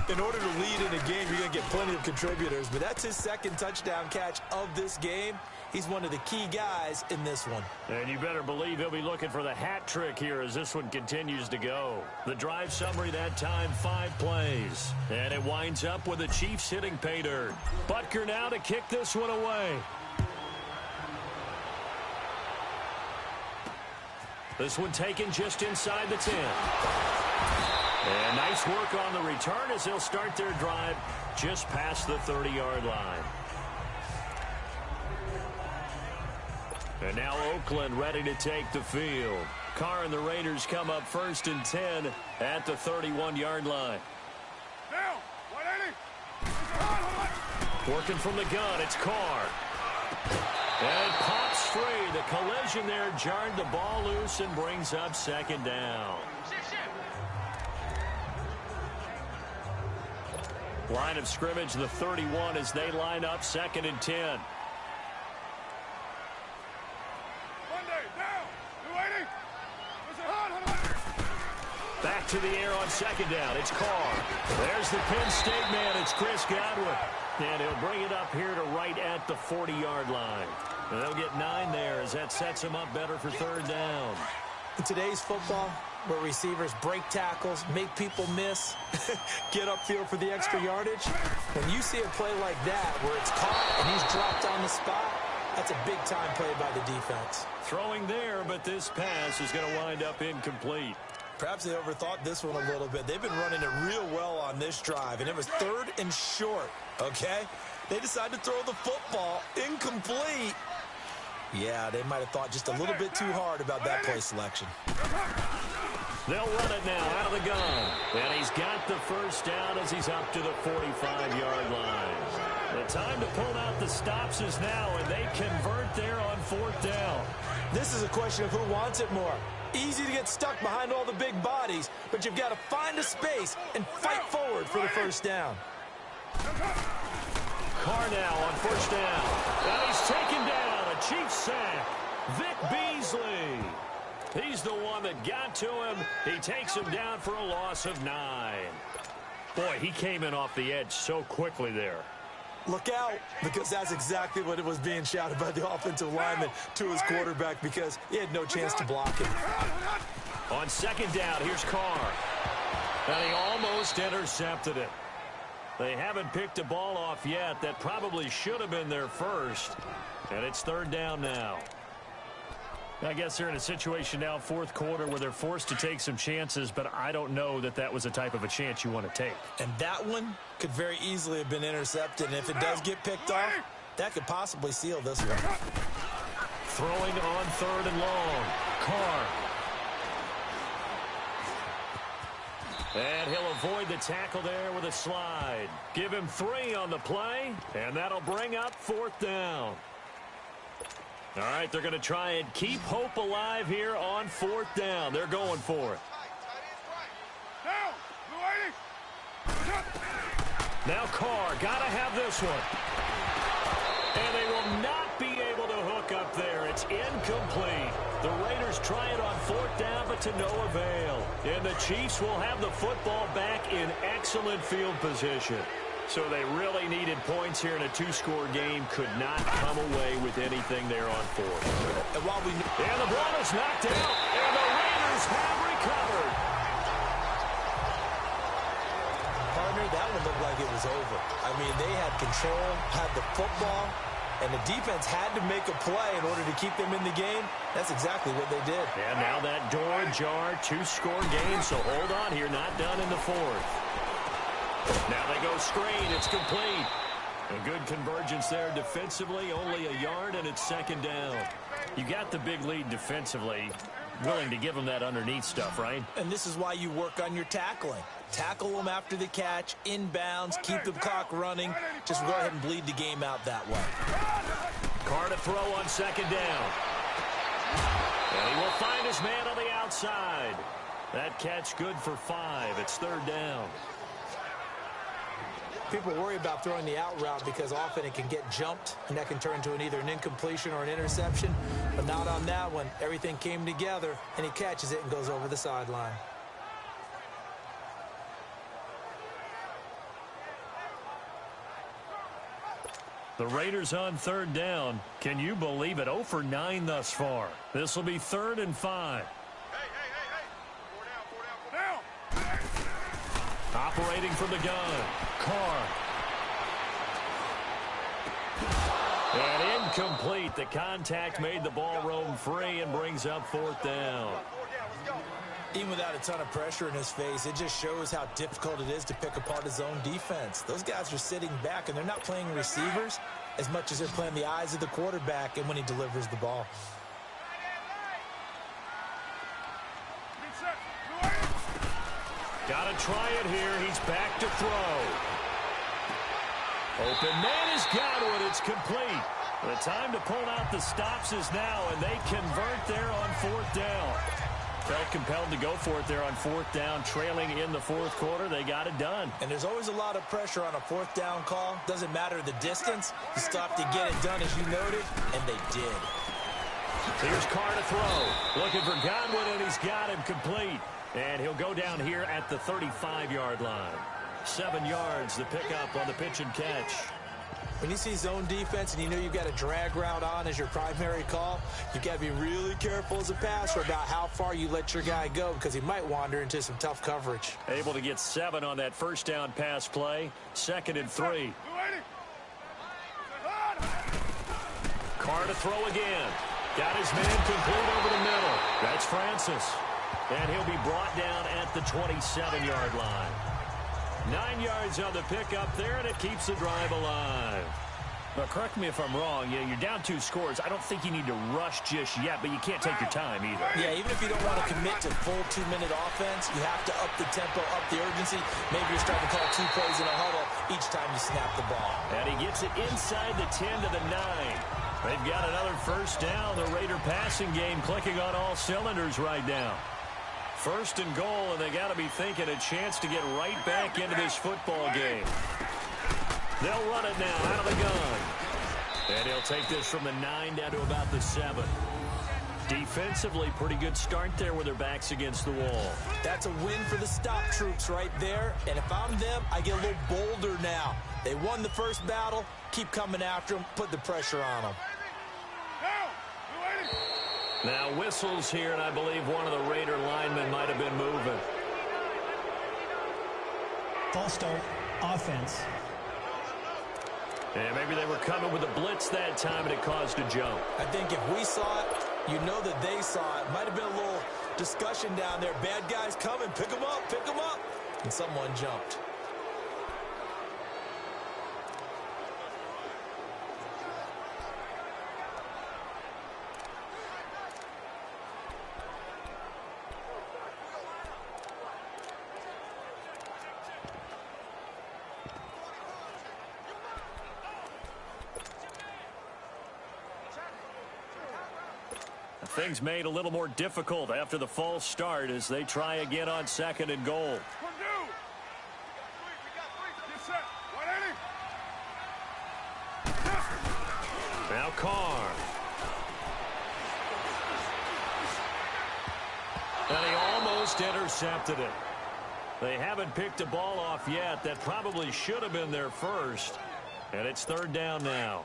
In order to lead in a game, you're going to get plenty of contributors, but that's his 2nd touchdown catch of this game. He's one of the key guys in this one. And you better believe he'll be looking for the hat trick here as this one continues to go. The drive summary that time, 5 plays. And it winds up with the Chiefs hitting pay dirt. Butker now to kick this one away. This one taken just inside the 10. And nice work on the return as they'll start their drive just past the 30-yard line. And now Oakland ready to take the field. Carr and the Raiders come up 1st and 10 at the 31-yard line. Now, 180. Working from the gun, it's Carr. And it pops free. The collision there jarred the ball loose and brings up 2nd down. Line of scrimmage, the 31 as they line up 2nd and 10. Back to the air on 2nd down. It's Carr. There's the Penn State man. It's Chris Godwin. And he'll bring it up here to right at the 40-yard line. And they'll get 9 there as that sets them up better for 3rd down. In today's football, where receivers break tackles, make people miss, get upfield for the extra yardage, when you see a play like that where it's caught and he's dropped on the spot, that's a big-time play by the defense. Throwing there, but this pass is going to wind up incomplete. Perhaps they overthought this one a little bit. They've been running it real well on this drive, and it was 3rd and short, okay? They decided to throw the football incomplete. Yeah, they might have thought just a little bit too hard about that play selection. They'll run it now out of the gun. And he's got the 1st down as he's up to the 45-yard line. The time to pull out the stops is now, and they convert there on 4th down. This is a question of who wants it more. Easy to get stuck behind all the big bodies, but you've got to find a space and fight forward for the 1st down. Carr now on first down. And he's taken down. A Chiefs sack. Vic Beasley. He's the one that got to him. He takes him down for a loss of 9. Boy, he came in off the edge so quickly there. Look out, because that's exactly what it was being shouted by the offensive lineman to his quarterback, because he had no chance to block him. On second down, here's Carr. And he almost intercepted it. They haven't picked a ball off yet. That probably should have been their first. And it's third down now. I guess they're in a situation now, fourth quarter, where they're forced to take some chances, but I don't know that that was the type of a chance you want to take. And that one could very easily have been intercepted, and if it does get picked off, that could possibly seal this one. Throwing on third and long. Carr. And he'll avoid the tackle there with a slide. Give him 3 on the play, and that'll bring up fourth down. All right, they're going to try and keep hope alive here on fourth down. They're going for it. Now Carr, got to have this one. And they will not be able to hook up there. It's incomplete. The Raiders try it on fourth down, but to no avail. And the Chiefs will have the football back in excellent field position. So they really needed points here in a 2-score game. Could not come away with anything there on fourth. And while we... And the ball is knocked out, and the Raiders have recovered. Partner, that one looked like it was over. I mean, they had control, had the football, and the defense had to make a play in order to keep them in the game. That's exactly what they did. And now that door ajar, 2-score game, so hold on here, not done in the fourth. Now they go screen. It's complete. A good convergence there defensively. Only a yard, and it's second down. You got the big lead defensively. Willing to give them that underneath stuff, right? And this is why you work on your tackling. Tackle them after the catch, inbounds, keep the clock running. Just go ahead and bleed the game out that way. Carr to throw on second down. And he will find his man on the outside. That catch good for 5. It's third down. People worry about throwing the out route because often it can get jumped, and that can turn into either an incompletion or an interception. But not on that one. Everything came together, and he catches it and goes over the sideline. The Raiders on third down. Can you believe it? 0 for 9 thus far. This will be 3rd and 5. Four down. Operating from the gun. Carr. And incomplete. The contact made the ball roam free and brings up fourth down. Even without a ton of pressure in his face, it just shows how difficult it is to pick apart his own defense. Those guys are sitting back, and they're not playing receivers as much as they're playing the eyes of the quarterback and when he delivers the ball. Got to try it here. He's back to throw. Open man is Godwin. It's complete. The time to pull out the stops is now, and they convert there on fourth down. Felt compelled to go for it there on fourth down, trailing in the fourth quarter. They got it done. And there's always a lot of pressure on a fourth down call. Doesn't matter the distance. You stop to get it done, as you noted, and they did. Here's Carr to throw. Looking for Godwin, and he's got him complete. And he'll go down here at the 35-yard line. 7 yards, the pickup on the pitch and catch. When you see zone defense and you know you've got a drag route on as your primary call, you've got to be really careful as a passer about how far you let your guy go because he might wander into some tough coverage. Able to get 7 on that first down pass play. 2nd and 3. Carr to throw again. Got his man complete over the middle. That's Francis. And he'll be brought down at the 27-yard line. 9 yards on the pickup there, and it keeps the drive alive. Now, correct me if I'm wrong. You're down 2 scores. I don't think you need to rush just yet, but you can't take your time either. Yeah, even if you don't want to commit to full 2-minute offense, you have to up the tempo, up the urgency. Maybe you're starting to call 2 plays in a huddle each time you snap the ball. And he gets it inside the 10 to the 9. They've got another first down. The Raider passing game clicking on all cylinders right now. 1st and goal, and they got to be thinking a chance to get right back into this football game. They'll run it now out of the gun. And he'll take this from the 9 down to about the 7. Defensively, pretty good start there with their backs against the wall. That's a win for the stop troops right there. And if I'm them, I get a little bolder now. They won the first battle. Keep coming after them. Put the pressure on them. Now whistles here, and I believe one of the Raider linemen might have been moving. False start, offense. And maybe they were coming with a blitz that time, and it caused a jump. I think if we saw it, you know that they saw it. Might have been a little discussion down there. Bad guys coming. Pick them up. Pick them up. And someone jumped. Things made a little more difficult after the false start as they try again on 2nd and goal. Now Carr. And he almost intercepted it. They haven't picked a ball off yet. That probably should have been their first. And it's 3rd down now.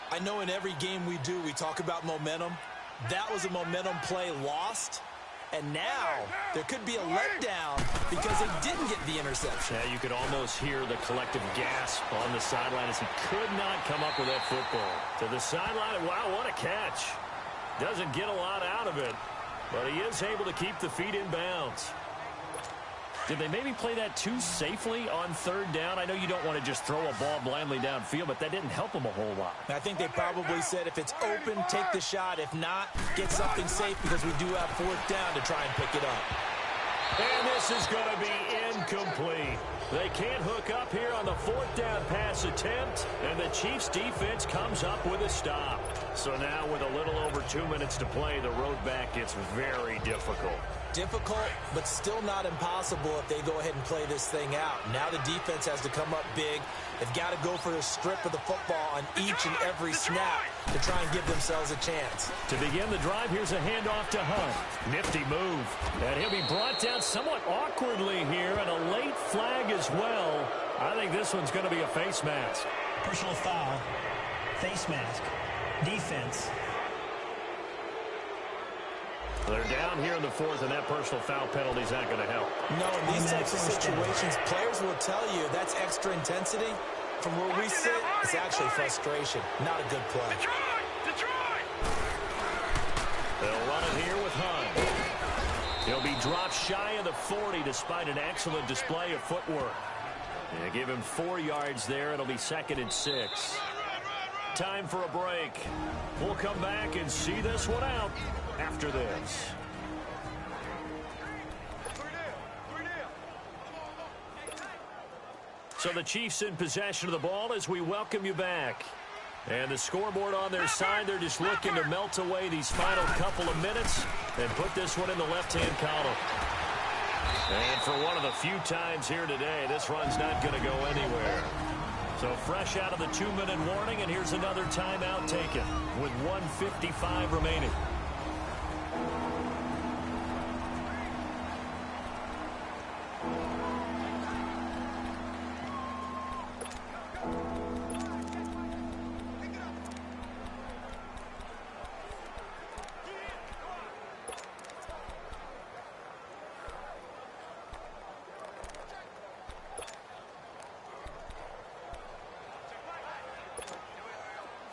I know in every game we do, we talk about momentum. That was a momentum play lost. And now there could be a letdown because they didn't get the interception. Yeah, you could almost hear the collective gasp on the sideline as he could not come up with that football. To the sideline, wow, what a catch. Doesn't get a lot out of it, but he is able to keep the feet in bounds. Did they maybe play that too safely on 3rd down? I know you don't want to just throw a ball blindly downfield, but that didn't help them a whole lot. I think they probably said if it's open, take the shot. If not, get something safe because we do have 4th down to try and pick it up. And this is going to be incomplete. They can't hook up here on the 4th down pass attempt, and the Chiefs defense comes up with a stop. So now with a little over 2 minutes to play, the road back gets very difficult. Difficult, but still not impossible if they go ahead and play this thing out. Now the defense has to come up big. They've got to go for a strip of the football on each and every snap to try and give themselves a chance. To begin the drive, here's a handoff to Hunt. Nifty move. And he'll be brought down somewhat awkwardly here, and a late flag as well. I think this one's going to be a face mask. Personal foul. Face mask. Defense. They're down here in the 4th, and that personal foul penalty is not going to help. No, in these types of situations, players will tell you that's extra intensity. From where we sit, it's actually frustration. Not a good play. They'll run it here with Hunt. He'll be dropped shy of the 40 despite an excellent display of footwork. They give him 4 yards there. It'll be 2nd and 6. Time for a break. We'll come back and see this one out after this. So the Chiefs in possession of the ball as we welcome you back. And the scoreboard on their side, they're just looking to melt away these final couple of minutes and put this one in the left-hand column. And for one of the few times here today, this run's not going to go anywhere. So fresh out of the 2-minute warning, and here's another timeout taken with 1:55 remaining.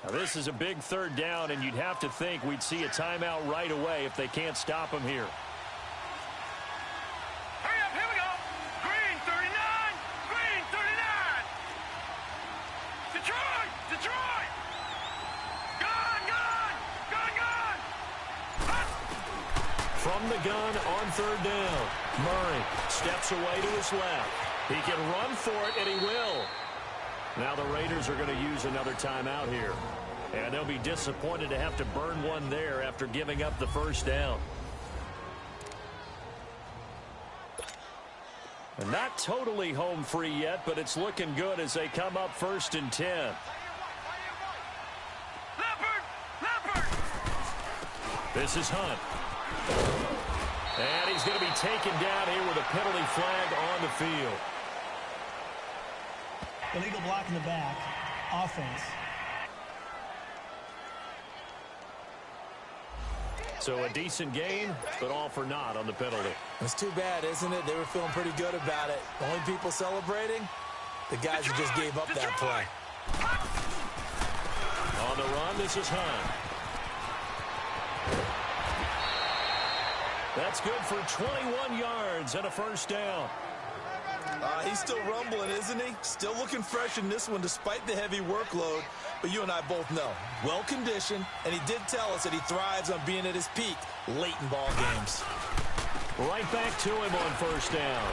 Now this is a big 3rd down, and you'd have to think we'd see a timeout right away if they can't stop him here. Hurry up, here we go. Green 39, green 39. Detroit, Detroit. Gun, gun, gun, gun. Hut. From the gun on 3rd down. Murray steps away to his left. He can run for it, and he will. Now the Raiders are going to use another timeout here. And they'll be disappointed to have to burn one there after giving up the 1st down. And not totally home free yet, but it's looking good as they come up 1st and 10. This is Hunt. And he's going to be taken down here with a penalty flag on the field. Illegal block in the back. Offense. So a decent game, but all for naught on the penalty. It's too bad, isn't it? They were feeling pretty good about it. The only people celebrating, the guys who just gave up that play. On the run, this is Hunt. That's good for 21 yards and a first down. He's still rumbling, isn't he? Still looking fresh in this one despite the heavy workload. But you and I both know, well-conditioned, and he did tell us that he thrives on being at his peak late in ball games. Right back to him on first down.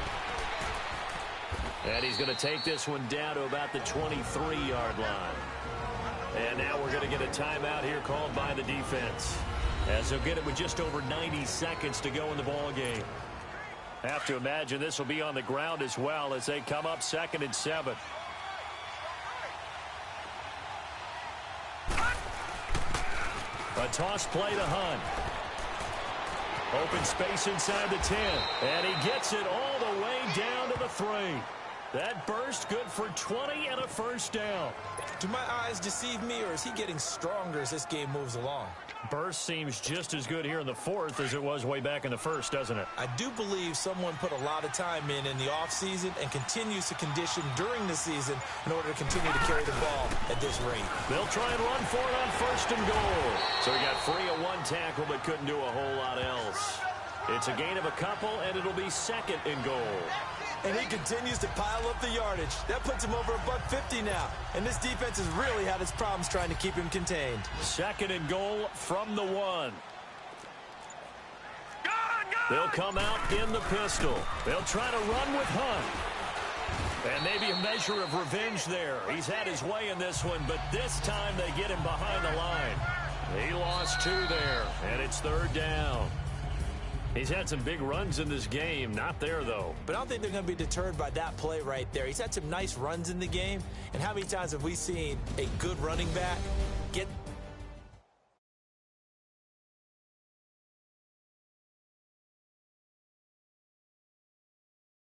And he's going to take this one down to about the 23-yard line. And now we're going to get a timeout here called by the defense, as they'll get it with just over 90 seconds to go in the ball game. Have to imagine this will be on the ground as well as they come up 2nd and 7. A toss play to Hunt. Open space inside the 10. And he gets it all the way down to the 3. That burst good for 20 and a first down. Do my eyes deceive me, or is he getting stronger as this game moves along? Burst seems just as good here in the 4th as it was way back in the 1st, doesn't it? I do believe someone put a lot of time in the offseason and continues to condition during the season in order to continue to carry the ball at this rate. They'll try and run for it on 1st and goal. So he got free of one tackle but couldn't do a whole lot else. It's a gain of a couple, and it'll be 2nd and goal. And he continues to pile up the yardage. That puts him over $150 now. And this defense has really had its problems trying to keep him contained. 2nd and goal from the 1. They'll come out in the pistol. They'll try to run with Hunt. And maybe a measure of revenge there. He's had his way in this one, but this time they get him behind the line. He lost 2 there, and it's 3rd down. He's had some big runs in this game. Not there, though. But I don't think they're going to be deterred by that play right there. He's had some nice runs in the game. And how many times have we seen a good running back get